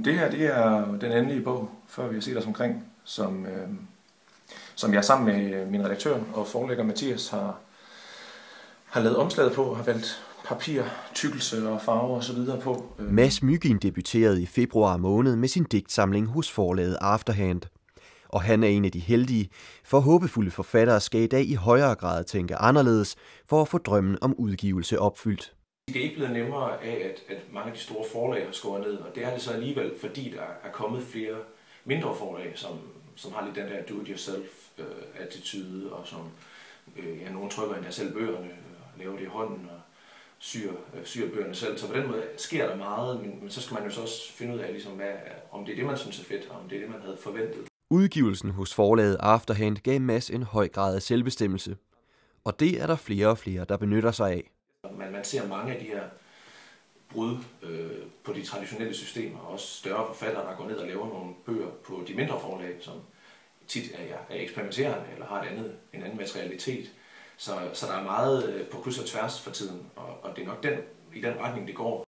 Det her det er den endelige bog, før vi har set os omkring, som jeg sammen med min redaktør og forlægger Mathias har lavet omslaget på, har valgt papir, tykkelse og farver osv. på. Mads Mygin debuterede i februar måned med sin digtsamling hos forlaget Afterhand. Og han er en af de heldige, for håbefulde forfattere skal i dag i højere grad tænke anderledes for at få drømmen om udgivelse opfyldt. Det er ikke blevet nemmere af, at mange af de store forlag har skåret ned, og det er det så alligevel, fordi der er kommet flere mindre forlag, som har lidt den der do-it-yourself-attitude, og som nogen trykker endda selv bøgerne, og laver det i hånden og syr bøgerne selv. Så på den måde sker der meget, men så skal man jo så også finde ud af, ligesom, om det er det, man synes er fedt, og om det er det, man havde forventet. Udgivelsen hos forlaget Afterhand gav Mads en høj grad af selvbestemmelse, og det er der flere og flere, der benytter sig af. Man ser mange af de her brud på de traditionelle systemer, og også større forfattere, der går ned og laver nogle bøger på de mindre forlag, som tit er eksperimenterende eller har en anden materialitet. Så der er meget på kryds og tværs for tiden, og det er nok i den retning, det går.